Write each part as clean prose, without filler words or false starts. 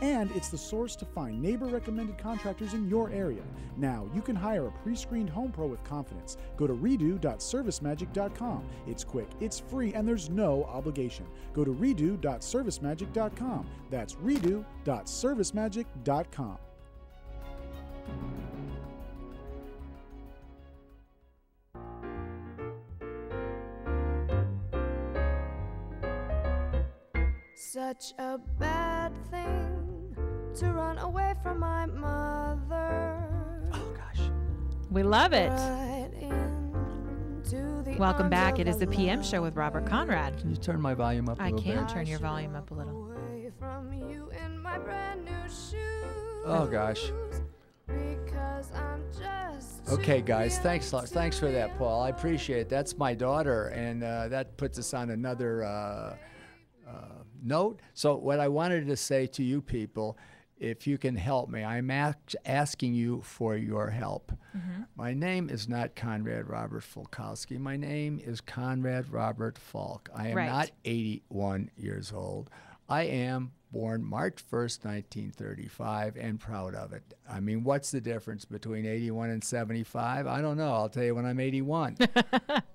And it's the source to find neighbor-recommended contractors in your area. Now, you can hire a pre-screened home pro with confidence. Go to redo.servicemagic.com. It's quick, it's free, and there's no obligation. Go to redo.servicemagic.com. That's redo.servicemagic.com. Such a bad thing to run away from my mother. Oh, gosh. We love it. Right into the Welcome arms back. of It is the a PM show with Robert Conrad. Can you turn my volume up a I little bit? can turn your volume up a little. away from you in my brand new shoes. Oh, gosh. Because I'm just Okay, too guys, young thanks to for that, Paul. I appreciate it. That's my daughter, and that puts us on another note. So what I wanted to say to you people, if you can help me, I'm asking you for your help. Mm-hmm. My name is not Conrad Robert Fulkowski. My name is Conrad Robert Falk. I am Right. not 81 years old. I am born March 1st, 1935, and proud of it. I mean, what's the difference between 81 and 75? I don't know. I'll tell you when I'm 81.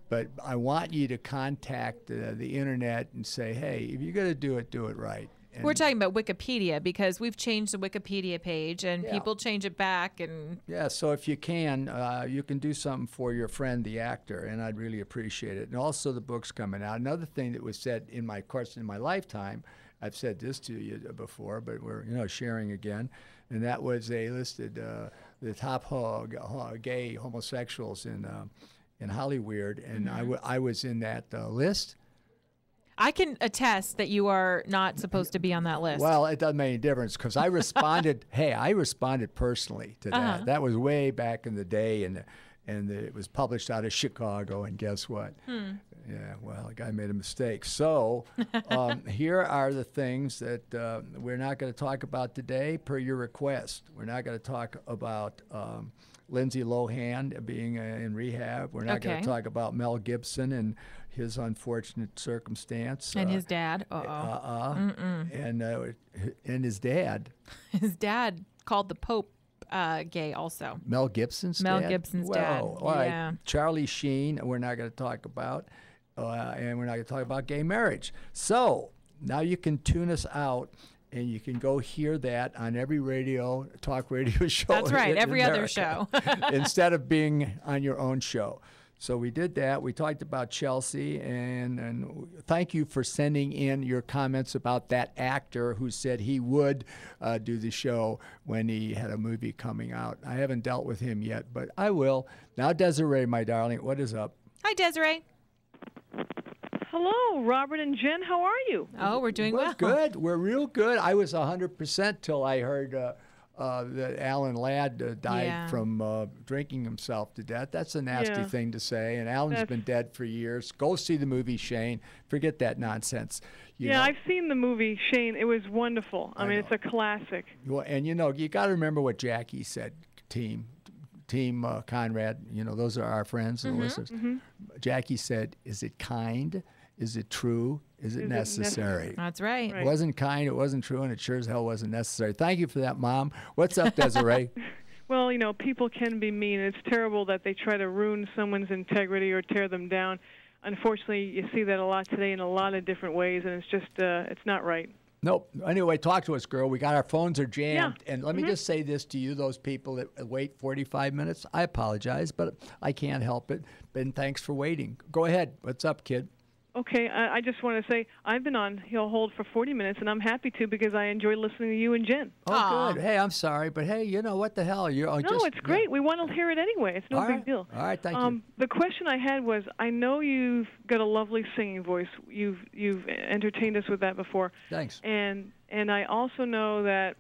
But I want you to contact the internet and say, hey, if you're going to do it right. And We're talking about Wikipedia because we've changed the Wikipedia page and Yeah. people change it back. And yeah, so if you can do something for your friend, the actor, and I'd really appreciate it. And also the book's coming out. Another thing that was said in my lifetime, I've said this to you before, but we're sharing again, and that was they listed the top gay homosexuals in Hollywood, and I was in that list. I can attest that you are not supposed to be on that list. Well, it doesn't make any difference because I responded. I responded personally to that. Uh-huh. That was way back in the day, and it was published out of Chicago. And guess what? Yeah, well, the guy made a mistake. So here are the things that we're not going to talk about today, per your request. We're not going to talk about Lindsay Lohan being in rehab. We're not going Okay. to talk about Mel Gibson and his unfortunate circumstance. And his dad. And his dad. His dad called the Pope gay also. Mel Gibson's Mel dad? Gibson's well, dad. All right. Yeah. Charlie Sheen, we're not going to talk about. And we're not going to talk about gay marriage. So now you can tune us out, and you can go hear that on every talk radio show. That's right, in every other America, show. instead of being on your own show. So we did that. We talked about Chelsea, and thank you for sending in your comments about that actor who said he would do the show when he had a movie coming out. I haven't dealt with him yet, but I will. Now, Desiree, my darling, what is up? Hi, Desiree. Hello, Robert and Jen. How are you? Oh, we're doing well. Good. We're real good. I was 100% till I heard that Alan Ladd died from drinking himself to death. That's a nasty thing to say, and Alan's been dead for years. Go see the movie, Shane. Forget that nonsense. You know? I've seen the movie, Shane. It was wonderful. I mean, it's a classic. Well, and you got to remember what Jackie said, Team Conrad. Those are our friends and listeners. Mm-hmm. Jackie said, is it kind? Is it true? Is it necessary? That's right. It wasn't kind, it wasn't true, and it sure as hell wasn't necessary. Thank you for that, Mom. What's up, Desiree? Well, people can be mean. It's terrible that they try to ruin someone's integrity or tear them down. Unfortunately, you see that a lot today in a lot of different ways, and it's just, it's not right. Nope. Anyway, talk to us, girl. Our phones are jammed. Yeah. And let me just say this to you, those people that wait 45 minutes. I apologize, but I can't help it. And thanks for waiting. Go ahead. What's up, kid? Okay, I just want to say I've been on Hold for 40 minutes, and I'm happy to because I enjoy listening to you and Jen. Oh, Aww. Good. Hey, I'm sorry, but hey, what the hell? It's great. Yeah. We want to hear it anyway. It's no big deal. All right, thank you. The question I had was, I know you've got a lovely singing voice. You've entertained us with that before. Thanks. And I also know that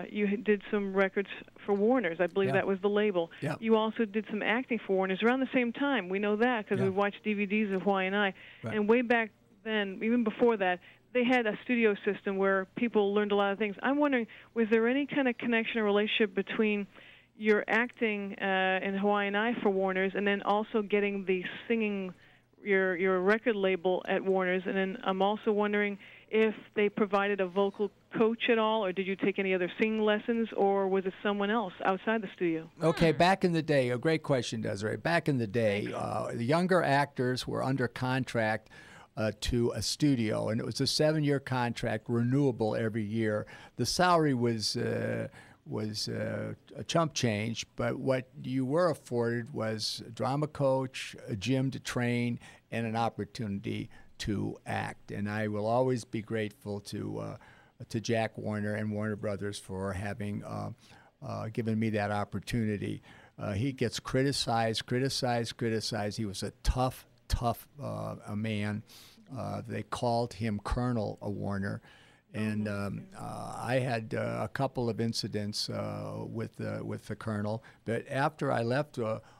you did some records for Warner's. I believe that was the label. Yeah. You also did some acting for Warner's around the same time. We know that because we've watched DVDs of Hawaii and I. Right. And way back then, even before that, they had a studio system where people learned a lot of things. I'm wondering, was there any kind of connection or relationship between your acting in Hawaii and I for Warner's and then also getting the singing, your record label at Warner's? And then I'm also wondering if they provided a vocal coach at all, or did you take any other singing lessons, or was it someone else outside the studio? Okay, back in the day, a great question, Desiree. Back in the day, the younger actors were under contract to a studio, and it was a 7-year contract, renewable every year. The salary was a chump change, but what you were afforded was a drama coach, a gym to train, and an opportunity to act. And I will always be grateful to Jack Warner and Warner Brothers for having given me that opportunity. He gets criticized. He was a tough a man. They called him Colonel Warner. And I had a couple of incidents with the Colonel. But after I left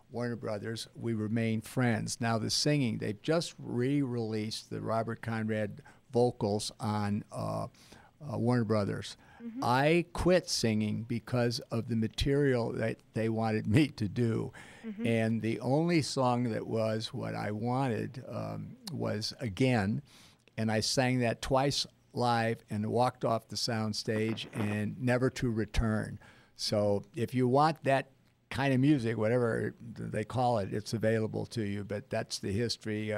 Warner Brothers, we remained friends. Now the singing, they've just re-released the Robert Conrad vocals on Warner Brothers. Mm-hmm. I quit singing because of the material that they wanted me to do. Mm-hmm. And the only song that was what I wanted was Again. And I sang that twice live and walked off the sound stage, and never to return. So if you want that kind of music, whatever they call it, it's available to you. But that's the history.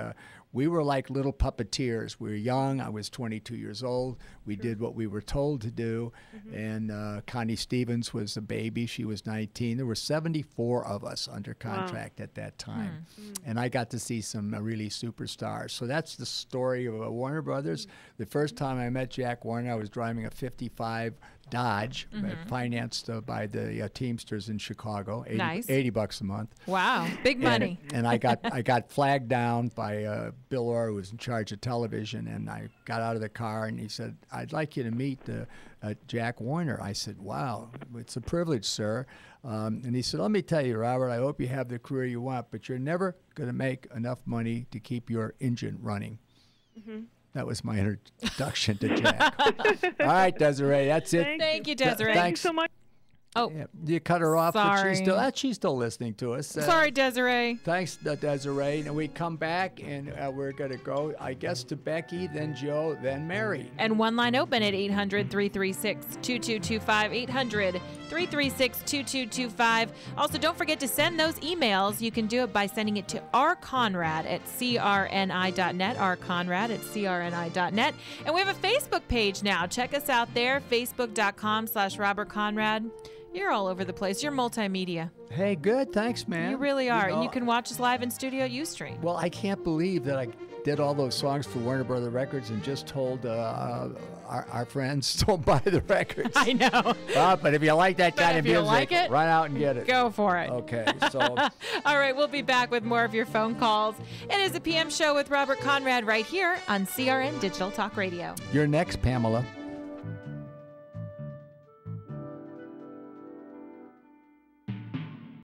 We were like little puppeteers. We were young. I was 22 years old. We did what we were told to do. Mm-hmm. And Connie Stevens was a baby. She was 19. There were 74 of us under contract at that time. Mm-hmm. And I got to see some really superstars. So that's the story of Warner Brothers. The first time I met Jack Warner, I was driving a 55 Dodge, financed by the Teamsters in Chicago, $80 a month. Wow, big money. And I got flagged down by Bill Orr, who was in charge of television, and I got out of the car, and he said, "I'd like you to meet Jack Warner." I said, "Wow, it's a privilege, sir." And he said, "Let me tell you, Robert, I hope you have the career you want, but you're never going to make enough money to keep your engine running." Mm-hmm. That was my introduction to Jack. All right, Desiree, that's it. Thank you, Desiree. Thank you so much. Oh, yeah. You cut her off, sorry. But she's still listening to us. Sorry, Desiree. Thanks, Desiree. And we come back, and we're going to go, I guess, to Becky, then Joe, then Mary. And one line open at 800-336-2225, 800-336-2225. Also, don't forget to send those emails. You can do it by sending it to rconrad at crni.net, rconrad at crni.net. And we have a Facebook page now. Check us out there, facebook.com/Robert Conrad. You're all over the place. You're multimedia. Hey, good. Thanks, man. You really are. And you can watch us live in studio at Ustream. Well, I can't believe that I did all those songs for Warner Brother Records and just told our friends don't buy the records. I know. But if you like that kind of music, run out and get it. Go for it. Okay. So. All right. We'll be back with more of your phone calls. It is a PM show with Robert Conrad right here on CRN Digital Talk Radio. You're next, Pamela.